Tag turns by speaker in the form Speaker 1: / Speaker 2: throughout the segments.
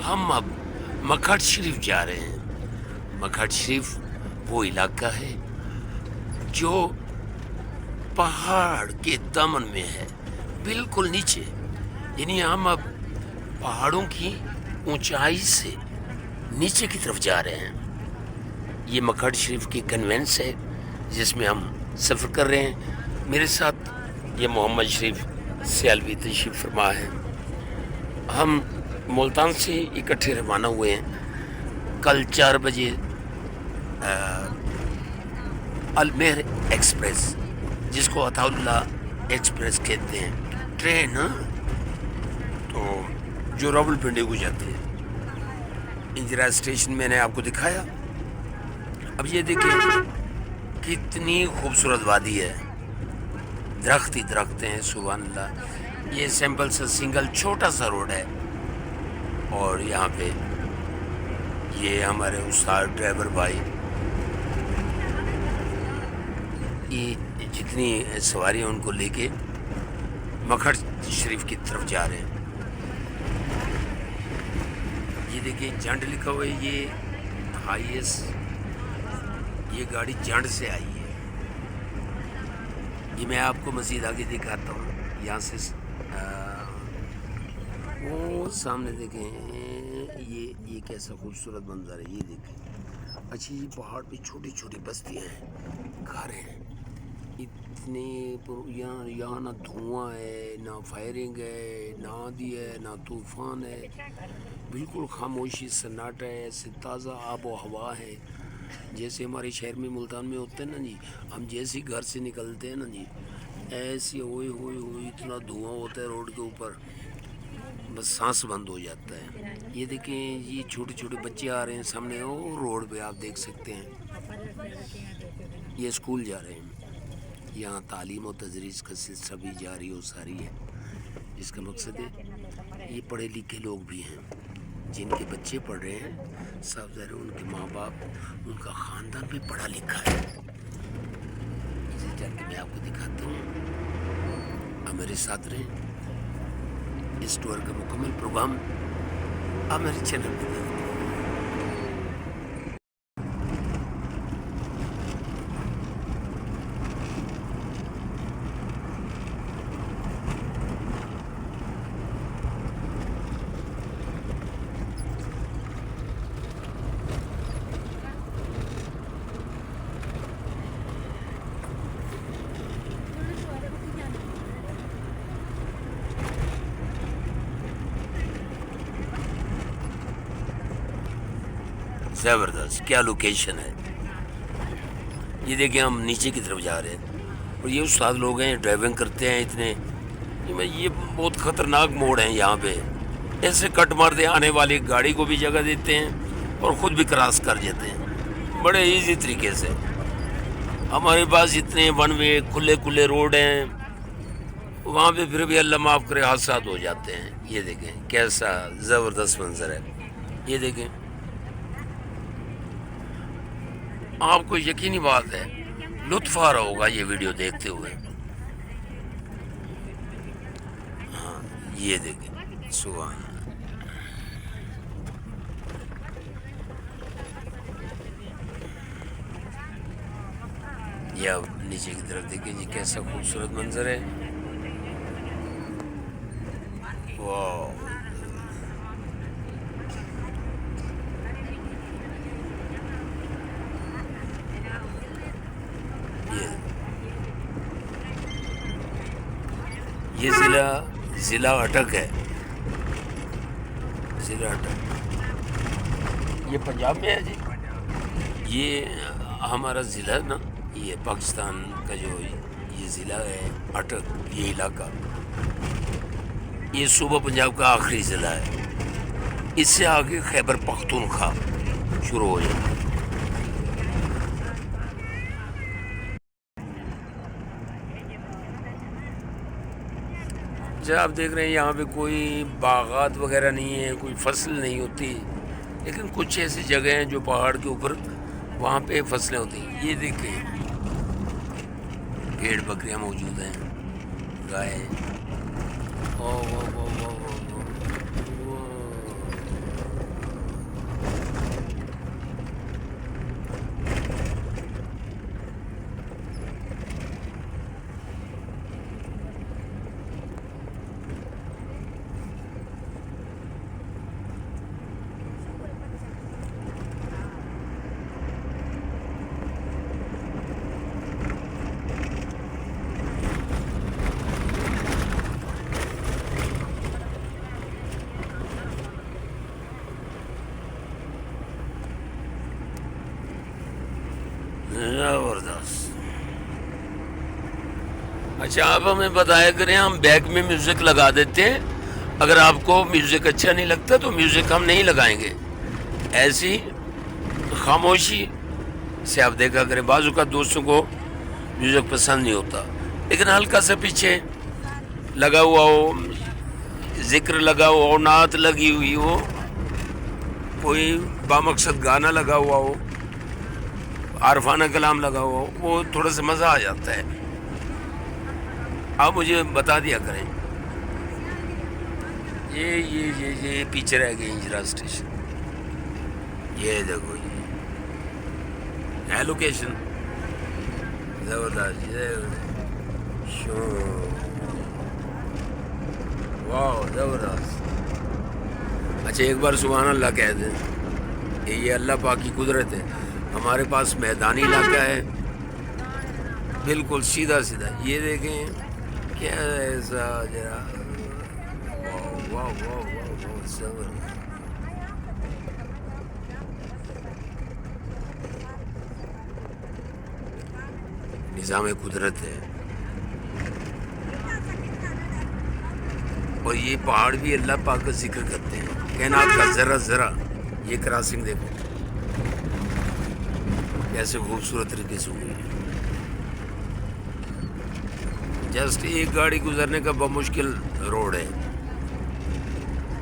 Speaker 1: ہم اب مکھٹ شریف جا رہے ہیں۔ مکھٹ شریف وہ علاقہ ہے جو پہاڑ کے دامن میں ہے، بالکل نیچے، یعنی ہم اب پہاڑوں کی اونچائی سے نیچے کی طرف جا رہے ہیں۔ یہ مکھٹ شریف کی کنوینس ہے جس میں ہم سفر کر رہے ہیں۔ میرے ساتھ یہ محمد شریف سیالوی تشریف فرما ہے۔ ہم ملتان سے اکٹھے روانہ ہوئے ہیں۔ کل 4 بجے المہر ایکسپریس، جس کو عطا اللہ ایکسپریس کہتے ہیں، ٹرین تو جو راول پنڈی کو جاتی ہے۔ انجرا اسٹیشن میں نے آپ کو دکھایا۔ اب یہ دیکھیں کتنی خوبصورت وادی ہے، درخت ہی درخت ہیں، سبحان اللہ۔ یہ سیمپل سے سنگل چھوٹا سا روڈ ہے، اور یہاں پہ یہ ہمارے استاد ڈرائیور بھائی، یہ جتنی سواری ہیں ان کو لے کے مکھٹ شریف کی طرف جا رہے ہیں۔ یہ دیکھیں جنڈ لکھا ہوا ہے، یہ ہائیسٹ، یہ گاڑی جنڈ سے آئی ہے۔ یہ میں آپ کو مزید آگے دکھاتا ہوں۔ یہاں سے وہ سامنے دیکھیں، یہ کیسا خوبصورت منظر ہے، یہ دیکھیں۔ اچھی یہ پہاڑ پہ چھوٹی چھوٹی بستیاں ہیں، گھر ہیں، اتنے یہاں نہ دھواں ہے، نہ فائرنگ ہے، نہ آندھی ہے، نہ طوفان ہے، بالکل خاموشی، سناٹا ہے، ایسے تازہ آب و ہوا ہے، جیسے ہمارے شہر میں ملتان میں ہوتے ہیں نا جی۔ ہم جیسے ہی گھر سے نکلتے ہیں نا جی، ایسی ہوئی اتنا دھواں ہوتا ہے روڈ کے اوپر، بس سانس بند ہو جاتا ہے۔ یہ دیکھیں یہ چھوٹے چھوٹے بچے آ رہے ہیں سامنے، وہ روڈ پہ آپ دیکھ سکتے ہیں، یہ اسکول جا رہے ہیں۔ یہاں تعلیم و تدریس کا سلسلہ بھی جاری و ساری ہے، جس کا مقصد ہے یہ پڑھے لکھے لوگ بھی ہیں، جن کے بچے پڑھ رہے ہیں، صاحب ظاہر ان کے ماں باپ، ان کا خاندان بھی پڑھا لکھا ہے۔ اسے چل کے میں آپ کو دکھاتا ہوں، آپ میرے ساتھ رہیں۔ اس ٹور کا مکمل پروگرام آپ میرے چینل پہ دیکھیں۔ زبردست، کیا لوکیشن ہے۔ یہ دیکھیں ہم نیچے کی طرف جا رہے ہیں، اور یہ استاد لوگ ہیں، ڈرائیونگ کرتے ہیں اتنے، یہ بہت خطرناک موڑ ہیں یہاں پہ، ایسے کٹ مار دے آنے والی گاڑی کو بھی جگہ دیتے ہیں اور خود بھی کراس کر جاتے ہیں بڑے ایزی طریقے سے۔ ہمارے پاس اتنے ون وے کھلے روڈ ہیں، وہاں پہ پھر بھی اللہ معاف کرے حادثات ہو جاتے ہیں۔ یہ دیکھیں کیسا زبردست منظر ہے، یہ دیکھیں۔ آپ کو یقینی بات ہے لطف آ رہا ہوگا یہ ویڈیو دیکھتے ہوئے۔ ہاں یہ دیکھیں، سبحان اللہ۔ یہ اب نیچے کی طرف دیکھیں جی، کیسا خوبصورت منظر ہے، واو۔ یہ ضلع اٹک ہے، ضلع اٹک، یہ پنجاب میں ہے جی۔ یہ ہمارا ضلع نا، یہ پاکستان کا جو یہ ضلع ہے اٹک، یہ علاقہ، یہ صوبہ پنجاب کا آخری ضلع ہے۔ اس سے آگے خیبر پختونخوا شروع ہو جاتا ہے۔ جب آپ دیکھ رہے ہیں یہاں پہ کوئی باغات وغیرہ نہیں ہے، کوئی فصل نہیں ہوتی، لیکن کچھ ایسی جگہ ہیں جو پہاڑ کے اوپر، وہاں پہ فصلیں ہوتی ہیں۔ یہ دیکھیں بھیڑ بکریاں موجود ہیں، گائے، زبردست. اچھا آپ ہمیں بتایا کریں, ہم بیک میں میوزک لگا دیتے ہیں, اگر آپ کو میوزک اچھا نہیں لگتا تو میوزک ہم نہیں لگائیں گے, ایسی خاموشی سے آپ دیکھا کریں. بعض اوقات دوستوں کو میوزک پسند نہیں ہوتا, لیکن ہلکا سا پیچھے لگا ہوا ہو, ذکر لگا ہوا ہو, نعت لگی ہوئی ہو, کوئی بامقصد گانا لگا ہوا ہو, عارفانہ کلام لگا ہوا ہو, وہ تھوڑا سا مزہ آ جاتا ہے. آپ مجھے بتا دیا کریں. یہ پیچھے رہ گئی ہجرا اسٹیشن, یہ دیکھو یہ ہے لوکیشن. زبردست, واہ زبردست. اچھا ایک بار سبحان اللہ کہہ دیں, یہ اللہ پاک کی قدرت ہے. ہمارے پاس میدانی علاقہ ہے بالکل سیدھا سیدھا, یہ دیکھیں کیا ایسا ذرا, واہ واہ واہ واہ زبردست. نظام قدرت ہے. اور یہ پہاڑ بھی اللہ پاک کا ذکر کرتے ہیں, کائنات کا ذرا ذرا. یہ کراسنگ دیکھو کیسے خوبصورت طریقے سے ہوئی ہے. جسٹ ایک گاڑی گزرنے کا بہت مشکل روڈ ہے,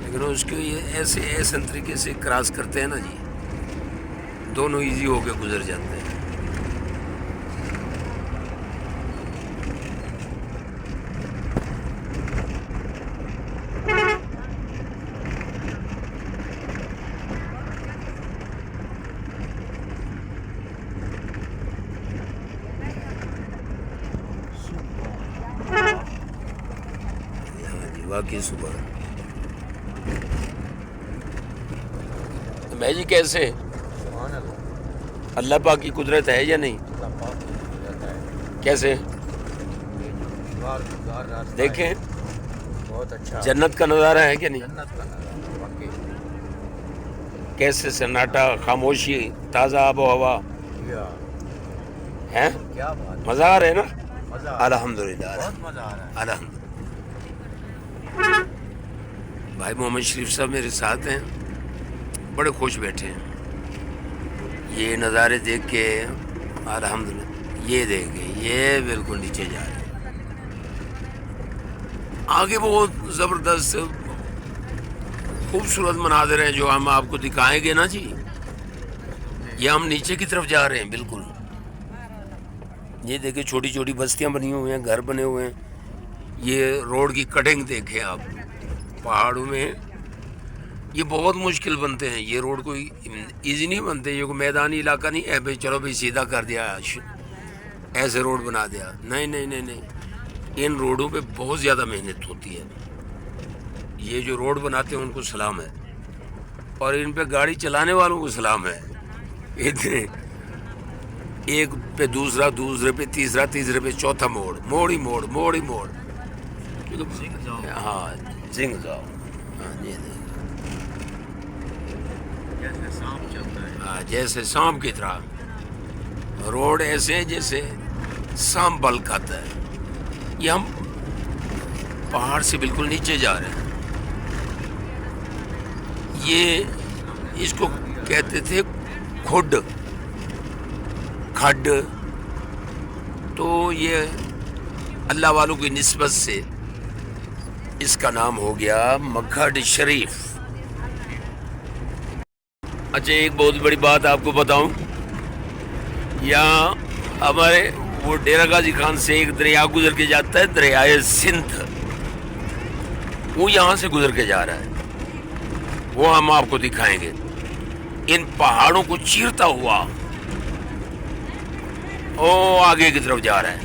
Speaker 1: لیکن اس کو یہ ایسے طریقے سے کراس کرتے ہیں نا جی, دونوں ایزی ہو کے گزر جاتے ہیں. باقی صبح میں جی کیسے اللہ پاک کی قدرت ہے یا نہیں, کیسے دیکھیں
Speaker 2: بہت اچھا
Speaker 1: جنت کا نظارہ ہے کہ نہیں, کیسے سناٹا, خاموشی, تازہ آب و ہوا ہے, مزہ آ رہا ہے نا. الحمدللہ الحمدللہ. بھائی محمد شریف صاحب میرے ساتھ ہیں, بڑے خوش بیٹھے ہیں یہ نظارے دیکھ کے. الحمدللہ. یہ دیکھیں یہ بالکل نیچے جا رہے ہیں, آگے بہت زبردست خوبصورت مناظر ہیں جو ہم آپ کو دکھائیں گے نا جی. یہ ہم نیچے کی طرف جا رہے ہیں بالکل. یہ دیکھیں چھوٹی چھوٹی بستیاں بنی ہوئی ہیں, گھر بنے ہوئے ہیں. یہ روڈ کی کٹنگ دیکھیں آپ, پہاڑوں میں یہ بہت مشکل بنتے ہیں. یہ روڈ کوئی ایزی نہیں بنتے, یہ کوئی میدانی علاقہ نہیں ہے بھائی چلو بھائی سیدھا کر دیا ایسے روڈ بنا دیا. نہیں نہیں نہیں نہیں, ان روڈوں پہ بہت زیادہ محنت ہوتی ہے. یہ جو روڈ بناتے ہیں ان کو سلام ہے, اور ان پہ گاڑی چلانے والوں کو سلام ہے. اتنے ایک پہ دوسرا, دوسرے پہ تیسرا, تیسرے پہ چوتھا موڑ, موڑ ہی موڑ, موڑ ہی موڑ. ہاں زنگ جاؤ. ہاں جیسے سانپ کی طرح روڈ, ایسے جیسے سانپ بل کھاتا ہے. یہ ہم پہاڑ سے بالکل نیچے جا رہے ہیں. یہ اس کو کہتے تھے کھڈ, کھڈ. تو یہ اللہ والوں کی نسبت سے اس کا نام ہو گیا مکھڈ شریف. اچھا ایک بہت بڑی بات آپ کو بتاؤں, یہاں ہمارے وہ ڈیرہ غازی خان سے ایک دریا گزر کے جاتا ہے, دریائے سندھ, وہ یہاں سے گزر کے جا رہا ہے. وہ ہم آپ کو دکھائیں گے. ان پہاڑوں کو چیرتا ہوا او آگے کی طرف جا رہا ہے,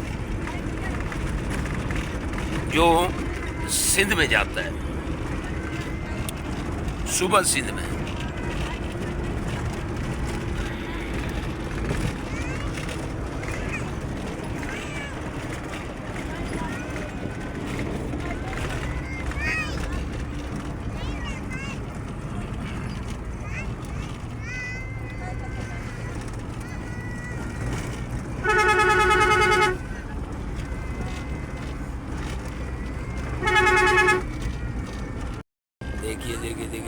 Speaker 1: جو سندھ میں جاتا ہے, صوبہ سندھ میں.